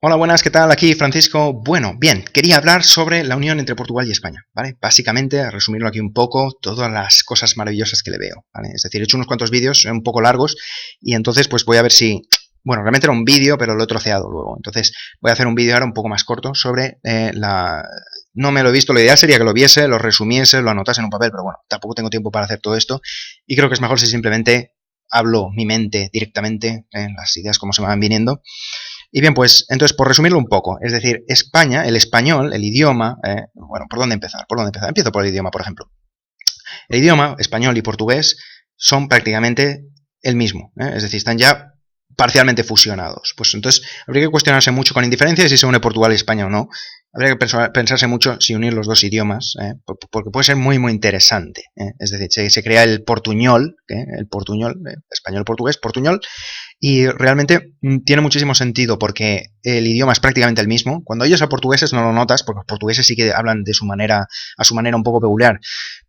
Hola, buenas, ¿qué tal? Aquí Francisco. Bueno, bien, quería hablar sobre la unión entre Portugal y España, ¿vale? Básicamente, a resumirlo aquí un poco, todas las cosas maravillosas que le veo, ¿vale? Es decir, he hecho unos cuantos vídeos un poco largos y entonces pues voy a ver si... Bueno, realmente era un vídeo, pero lo he troceado luego. Entonces voy a hacer un vídeo ahora un poco más corto sobre la... No me lo he visto, lo ideal sería que lo viese, lo resumiese, lo anotase en un papel, pero bueno, tampoco tengo tiempo para hacer todo esto y creo que es mejor si simplemente hablo mi mente directamente, las ideas como se me van viniendo. Y bien, pues entonces por resumirlo un poco, es decir, España, el español, el idioma, bueno, ¿por dónde empezar? ¿Por dónde empezar? Empiezo por el idioma, por ejemplo. El idioma español y portugués son prácticamente el mismo, es decir, están ya parcialmente fusionados. Pues entonces habría que cuestionarse mucho con indiferencia de si se une Portugal y España o no. Habría que pensarse mucho si unir los dos idiomas, porque puede ser muy, muy interesante. Es decir, se crea el portuñol, español-portugués, portuñol, y realmente tiene muchísimo sentido porque el idioma es prácticamente el mismo. Cuando oyes a portugueses no lo notas, porque los portugueses sí que hablan de su manera, a su manera un poco peculiar.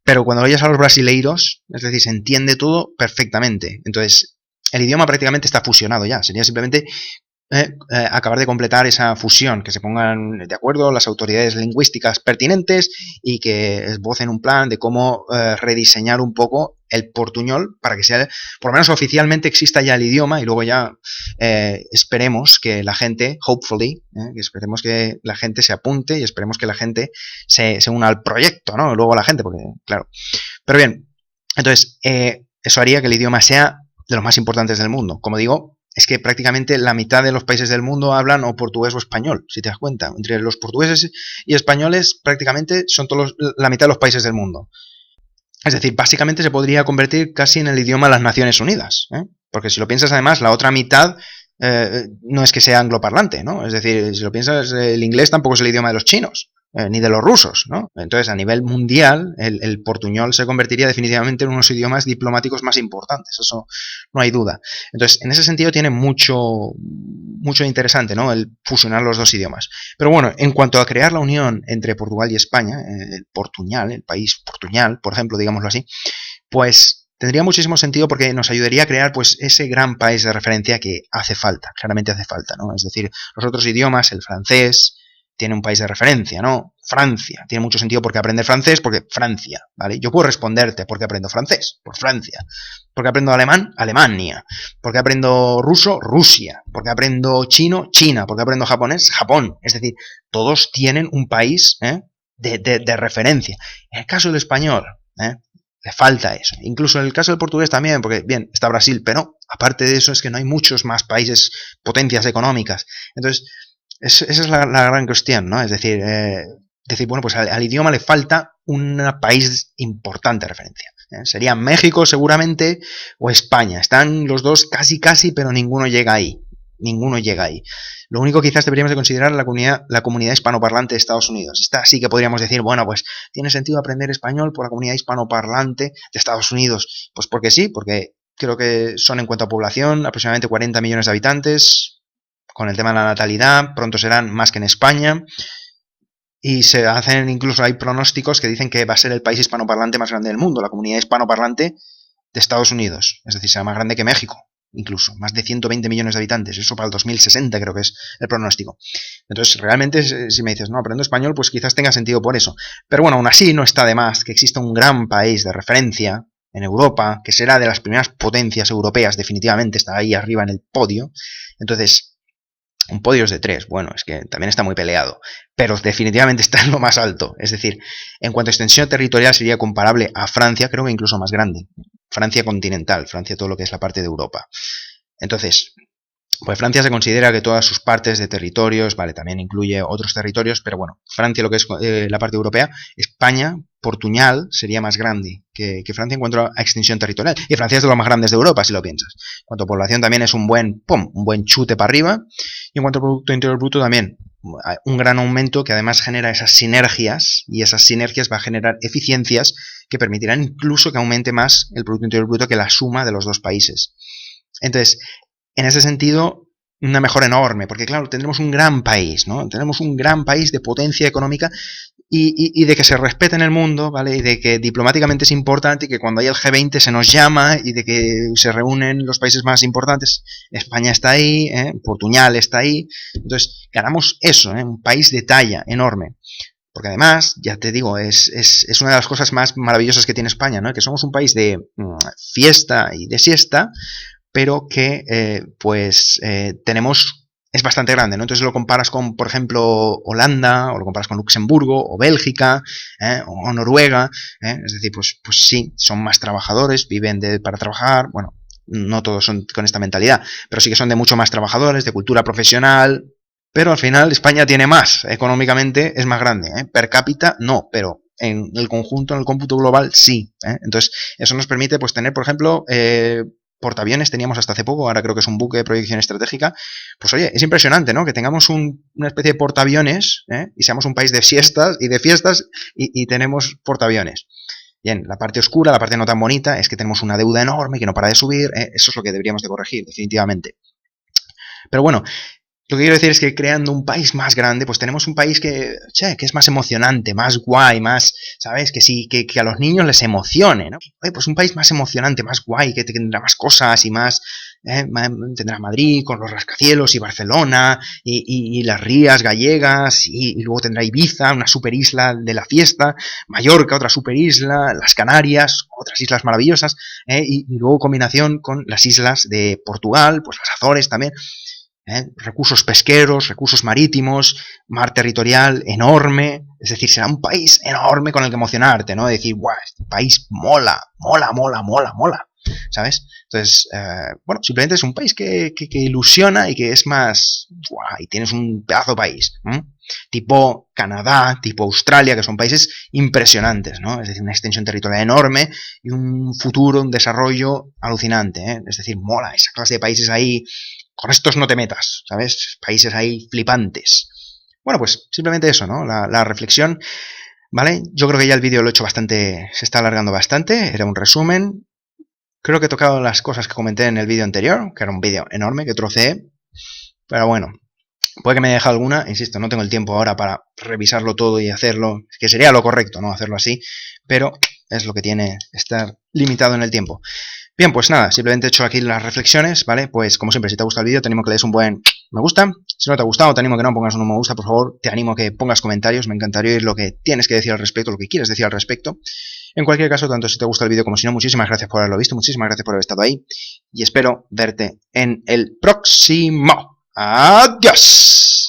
Pero cuando oyes a los brasileiros, es decir, se entiende todo perfectamente. Entonces, el idioma prácticamente está fusionado ya. Sería simplemente acabar de completar esa fusión, que se pongan de acuerdo las autoridades lingüísticas pertinentes y que esbocen un plan de cómo rediseñar un poco el portuñol para que sea, por lo menos oficialmente exista ya el idioma y luego ya esperemos que la gente, hopefully, que esperemos que la gente se apunte y esperemos que la gente se una al proyecto, ¿no? Luego la gente, porque claro. Pero bien, entonces, eso haría que el idioma sea de los más importantes del mundo. Como digo, es que prácticamente la mitad de los países del mundo hablan o portugués o español, si te das cuenta. Entre los portugueses y españoles prácticamente son la mitad de los países del mundo. Es decir, básicamente se podría convertir casi en el idioma de las Naciones Unidas, ¿eh? Porque si lo piensas además, la otra mitad no es que sea angloparlante, ¿no? Es decir, si lo piensas, el inglés tampoco es el idioma de los chinos, ni de los rusos, ¿no? Entonces, a nivel mundial, el portuñol se convertiría definitivamente en unos idiomas diplomáticos más importantes, eso no hay duda. Entonces, en ese sentido tiene mucho interesante, ¿no? El fusionar los dos idiomas. Pero bueno, en cuanto a crear la unión entre Portugal y España, el portuñal, el país portuñal, por ejemplo, digámoslo así, pues tendría muchísimo sentido porque nos ayudaría a crear pues ese gran país de referencia que hace falta, claramente hace falta, ¿no? Es decir, los otros idiomas, el francés, tiene un país de referencia, ¿no? Francia, tiene mucho sentido porque aprender francés, porque Francia, ¿vale? Yo puedo responderte porque aprendo francés, por Francia, porque aprendo alemán, Alemania, porque aprendo ruso, Rusia, porque aprendo chino, China, porque aprendo japonés, Japón, es decir, todos tienen un país de referencia. En el caso del español, le falta eso. Incluso en el caso del portugués también, porque bien, está Brasil, pero aparte de eso es que no hay muchos más países, potencias económicas. Entonces, esa es la gran cuestión, ¿no? Es decir, bueno, pues al idioma le falta un país importante de referencia. Sería México seguramente o España. Están los dos casi, pero ninguno llega ahí. Ninguno llega ahí. Lo único quizás deberíamos de considerar la comunidad hispanoparlante de Estados Unidos. Esta sí que podríamos decir, bueno, pues tiene sentido aprender español por la comunidad hispanoparlante de Estados Unidos. Pues porque sí, porque creo que son en cuanto a población aproximadamente 40 millones de habitantes, con el tema de la natalidad, pronto serán más que en España, y se hacen incluso, hay pronósticos que dicen que va a ser el país hispanoparlante más grande del mundo, la comunidad hispanoparlante de Estados Unidos, es decir, será más grande que México, incluso, más de 120 millones de habitantes, eso para el 2060 creo que es el pronóstico. Entonces, realmente, si me dices, no, aprendo español, pues quizás tenga sentido por eso. Pero bueno, aún así no está de más que exista un gran país de referencia en Europa, que será de las primeras potencias europeas, definitivamente está ahí arriba en el podio. Entonces, un podio es de 3, bueno, es que también está muy peleado, pero definitivamente está en lo más alto. Es decir, en cuanto a extensión territorial sería comparable a Francia, creo que incluso más grande. Francia continental, Francia todo lo que es la parte de Europa. Entonces, pues Francia se considera que todas sus partes de territorios, vale, también incluye otros territorios, pero bueno, Francia lo que es la parte europea, España, Portuñal, sería más grande que Francia en cuanto a extensión territorial. Y Francia es de los más grandes de Europa, si lo piensas. En cuanto a población también es un buen chute para arriba. Y en cuanto a Producto Interior Bruto también, un gran aumento que además genera esas sinergias, y esas sinergias va a generar eficiencias que permitirán incluso que aumente más el Producto Interior Bruto que la suma de los dos países. Entonces, en ese sentido, una mejora enorme, porque claro, tendremos un gran país, ¿no? Tenemos un gran país de potencia económica y de que se respete en el mundo, ¿vale? Y de que diplomáticamente es importante y que cuando hay el G20 se nos llama y de que se reúnen los países más importantes. España está ahí, Portuñal está ahí. Entonces, ganamos eso, un país de talla enorme. Porque además, ya te digo, es una de las cosas más maravillosas que tiene España, ¿no? Que somos un país de fiesta y de siesta, pero que tenemos... Es bastante grande, ¿no? Entonces lo comparas con, por ejemplo, Holanda, o lo comparas con Luxemburgo, o Bélgica, o Noruega, es decir, pues sí, son más trabajadores, viven para trabajar, bueno, no todos son con esta mentalidad, pero sí que son de mucho más trabajadores, de cultura profesional, pero al final España tiene más, económicamente es más grande, per cápita no, pero en el conjunto, en el cómputo global, sí. Entonces, eso nos permite pues tener, por ejemplo, portaaviones teníamos hasta hace poco, ahora creo que es un buque de proyección estratégica. Pues oye, es impresionante, ¿no? Que tengamos una especie de portaaviones y seamos un país de siestas y de fiestas y tenemos portaaviones. Bien, la parte oscura, la parte no tan bonita, es que tenemos una deuda enorme que no para de subir. Eso es lo que deberíamos de corregir, definitivamente. Pero bueno, lo que quiero decir es que creando un país más grande, pues tenemos un país que es más emocionante, más guay, más, ¿sabes? Que sí, que a los niños les emocione, ¿no? Oye, pues un país más emocionante, más guay, que tendrá más cosas y más... tendrá Madrid con los rascacielos y Barcelona y las rías gallegas y luego tendrá Ibiza, una superisla de la fiesta, Mallorca, otra superisla, las Canarias, otras islas maravillosas, y luego combinación con las islas de Portugal, pues las Azores también. Recursos pesqueros, recursos marítimos, mar territorial enorme, es decir, será un país enorme con el que emocionarte, ¿no? Decir, guau, este país mola, ¿sabes? Entonces, bueno, simplemente es un país que ilusiona y que es más, guau, y tienes un pedazo de país, tipo Canadá, tipo Australia, que son países impresionantes, ¿no? Es decir, una extensión territorial enorme y un futuro, un desarrollo alucinante, es decir, mola esa clase de países ahí. Con estos no te metas, ¿sabes? Países ahí flipantes. Bueno, pues simplemente eso, ¿no? La reflexión, ¿vale? Yo creo que ya el vídeo lo he hecho bastante, se está alargando bastante, era un resumen. Creo que he tocado las cosas que comenté en el vídeo anterior, que era un vídeo enorme que troceé, pero bueno, puede que me haya dejado alguna, insisto, no tengo el tiempo ahora para revisarlo todo y hacerlo, que sería lo correcto, ¿no? Hacerlo así, pero es lo que tiene estar limitado en el tiempo. Bien, pues nada, simplemente he hecho aquí las reflexiones, ¿vale? Pues como siempre, si te ha gustado el vídeo, te animo a que le des un buen me gusta. Si no te ha gustado, te animo a que no pongas un me gusta, por favor. Te animo a que pongas comentarios, me encantaría oír lo que tienes que decir al respecto, lo que quieres decir al respecto. En cualquier caso, tanto si te gusta el vídeo como si no, muchísimas gracias por haberlo visto, muchísimas gracias por haber estado ahí y espero verte en el próximo. ¡Adiós!